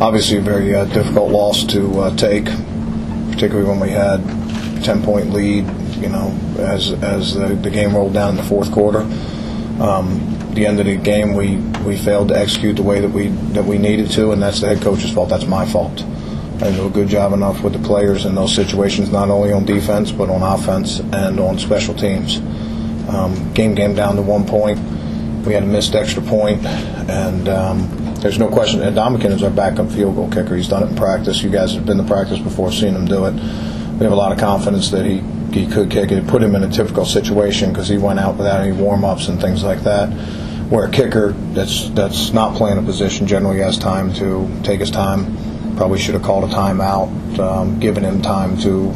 obviously a very difficult loss to take, particularly when we had 10-point lead, as the game rolled down in the fourth quarter. The end of the game, we failed to execute the way that we needed to, and that's the head coach's fault. That's my fault. I didn't do a good job enough with the players in those situations, not only on defense but on offense and on special teams. Game down to 1 point. We had a missed extra point, and there's no question. And Dominican is our backup field goal kicker. He's done it in practice. You guys have been to practice before, seen him do it. We have a lot of confidence that he could kick it. Put him in a typical situation because he went out without any warm-ups and things like that. Where a kicker that's not playing a position generally has time to take his time. Probably should have called a timeout, given him time to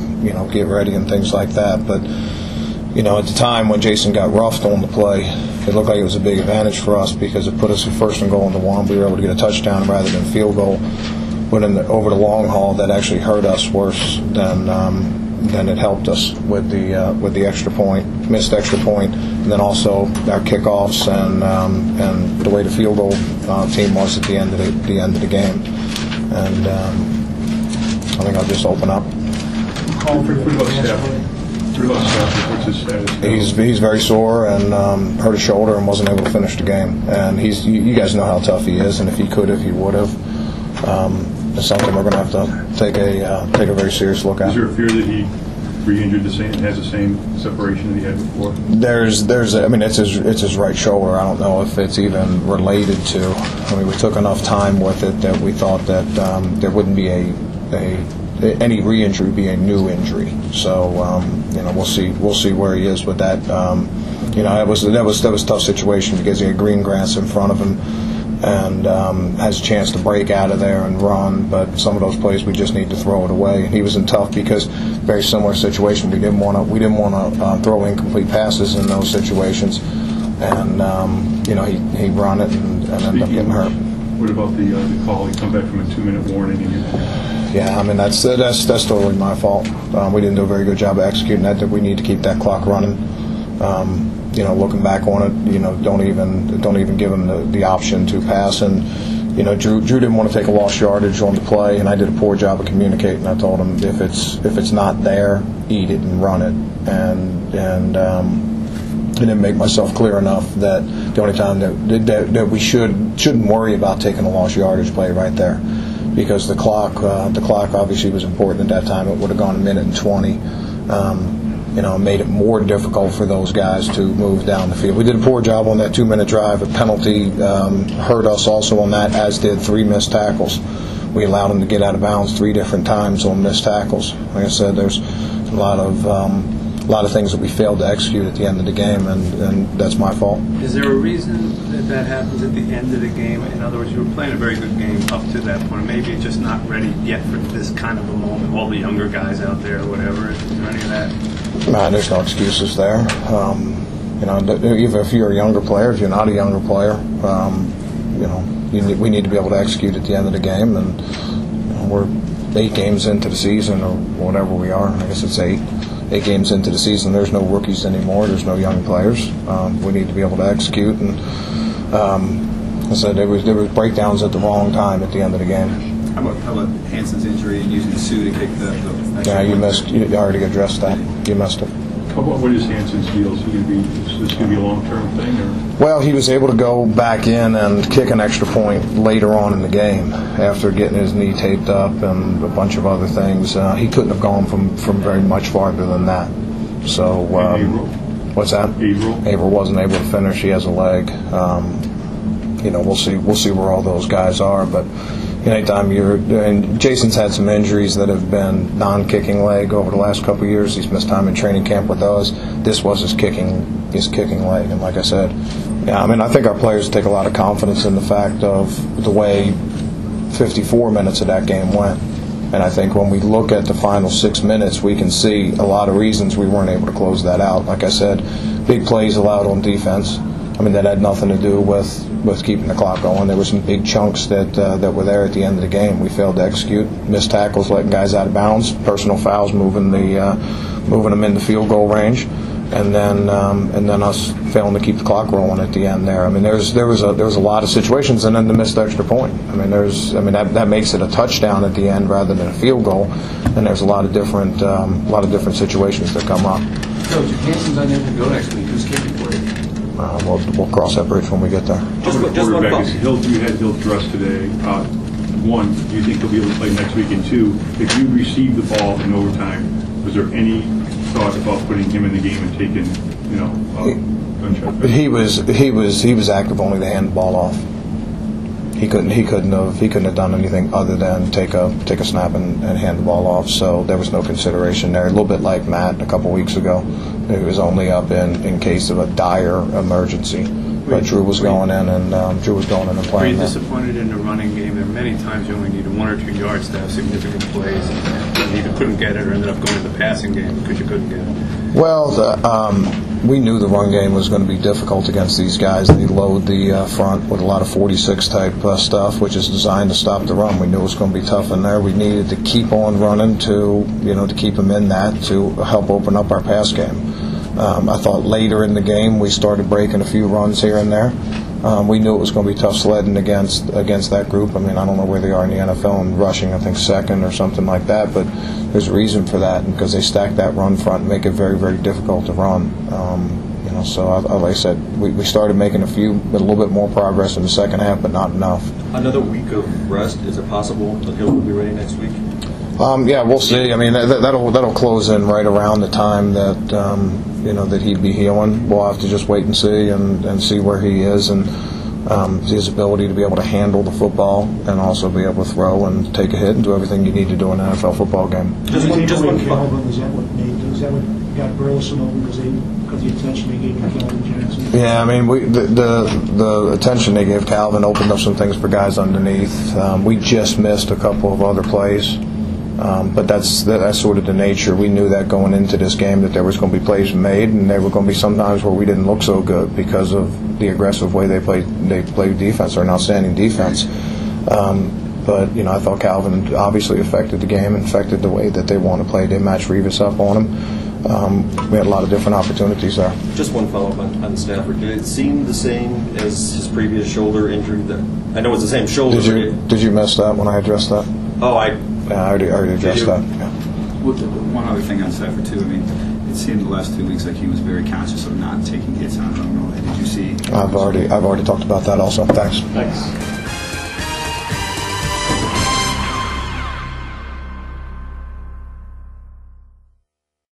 get ready and things like that. But at the time when Jason got roughed on the play, it looked like it was a big advantage for us because it put us at 1st and goal on the 1. We were able to get a touchdown rather than a field goal. But over the long haul, that actually hurt us worse than it helped us with the extra point, missed extra point, and then also our kickoffs and the way the field goal team was at the end of the game. And I think I'll just open up. He's very sore and hurt his shoulder and wasn't able to finish the game. And you guys know how tough he is, and if he would have. It's something we're going to have to take a very serious look at. Is there a fear that he re-injured has the same separation that he had before? It's his right shoulder. I don't know if it's even related to. We took enough time with it that we thought that there wouldn't be any re-injury, be a new injury. So we'll see where he is with that. That was a tough situation because he had green grass in front of him and has a chance to break out of there and run, but some of those plays we just need to throw it away. He was in tough because very similar situation. We didn't want to throw incomplete passes in those situations, and he run it and ended up getting hurt. What about the call? He come back from a 2-minute warning. Yeah, that's totally my fault. We didn't do a very good job of executing that. That we need to keep that clock running. Looking back on it, don't even give him the option to pass. And Drew didn't want to take a lost yardage on the play, and I did a poor job of communicating. I told him if it's not there, eat it and run it. And I didn't make myself clear enough that the only time that we shouldn't worry about taking a lost yardage play right there, because the clock obviously was important at that time. It would have gone 1:20. Made it more difficult for those guys to move down the field. We did a poor job on that 2-minute drive. A penalty hurt us also on that, as did 3 missed tackles. We allowed them to get out of bounds 3 different times on missed tackles. Like I said, there's a lot of things that we failed to execute at the end of the game, and that's my fault. Is there a reason that happens at the end of the game? In other words, you were playing a very good game up to that point. Maybe you're just not ready yet for this kind of a moment. All the younger guys out there or whatever. Is there any of that? There's no excuses there. Even if you're a younger player, if you're not a younger player, we need to be able to execute at the end of the game. And we're 8 games into the season, or whatever we are. I guess it's 8 games into the season. There's no rookies anymore. There's no young players. We need to be able to execute. And I said there was breakdowns at the wrong time at the end of the game. How about Hanson's injury and using Sue to kick the Yeah, you missed. You already addressed that. You missed it. What is Hanson's deal? Is this going to be a long-term thing? Or? Well, he was able to go back in and kick an extra point later on in the game after getting his knee taped up and a bunch of other things. He couldn't have gone from very much farther than that. So, what's that? Averill wasn't able to finish. He has a leg. We'll see where all those guys are, but. Anytime and Jason's had some injuries that have been non-kicking leg over the last couple of years. He's missed time in training camp with those. This was his kicking leg, and like I said, I think our players take a lot of confidence in the fact of the way 54 minutes of that game went. And I think when we look at the final 6 minutes, we can see a lot of reasons we weren't able to close that out. Like I said, big plays allowed on defense. That had nothing to do with keeping the clock going. There were some big chunks that were there at the end of the game. We failed to execute. Missed tackles, letting guys out of bounds. Personal fouls, moving them in the field goal range. and then us failing to keep the clock rolling at the end there. I mean, there was a lot of situations, and then the missed extra point. I mean, that makes it a touchdown at the end rather than a field goal, and there's a lot of different situations that come up. Coach, if Hanson's unable to go next week, who's kicking for you? We'll cross that bridge when we get there. Just one quarterback is Hill. You had Hill thrust today. One, do you think he'll be able to play next week? And two, if you receive the ball in overtime, was there any thought about putting him in the game and taking, gunshot? He was active only to hand the ball off. He couldn't have done anything other than take a snap and hand the ball off. So there was no consideration there. A little bit like Matt a couple weeks ago. He was only up in case of a dire emergency. But Drew was going in and playing. Were you disappointed in the running game? There are many times you only needed 1 or 2 yards to have significant plays, and you either couldn't get it or ended up going to the passing game because you couldn't get it. Well, we knew the run game was going to be difficult against these guys. They load the front with a lot of 46 type stuff, which is designed to stop the run. We knew it was going to be tough in there. We needed to keep on running to keep them in that to help open up our pass game. I thought later in the game we started breaking a few runs here and there. We knew it was going to be tough sledding against that group. I mean, I don't know where they are in the NFL and rushing, I think second or something like that, but there's a reason for that because they stack that run front and make it very, very difficult to run. So like I said, we started making a little bit more progress in the second half, but not enough. Another week of rest, is it possible that Hill will be ready next week? Yeah, we'll see. I mean, that'll close in right around the time that that he'd be healing. We'll have to just wait and see and see where he is and his ability to be able to handle the football and also be able to throw and take a hit and do everything you need to do in an NFL football game. Just one Calvin, is that what got Burleson over? Because the attention they gave to Calvin Jackson? Yeah, I mean, the attention they gave Calvin opened up some things for guys underneath. We just missed a couple of other plays. But that's sort of the nature. We knew that going into this game that there was going to be plays made, and there were going to be some times where we didn't look so good because of the aggressive way they played defense, or an outstanding defense. But I thought Calvin obviously affected the game, affected the way that they want to play. They matched Revis up on him. We had a lot of different opportunities there. Just one follow-up on Stafford. Did it seem the same as his previous shoulder injury? I know it's the same shoulder. Did you miss that when I addressed that? Oh, Yeah, I already addressed that. Yeah. One other thing on Stafford too. I mean, it seemed the last 2 weeks like he was very conscious of not taking hits on him. Did you see? I've already talked about that also. Thanks.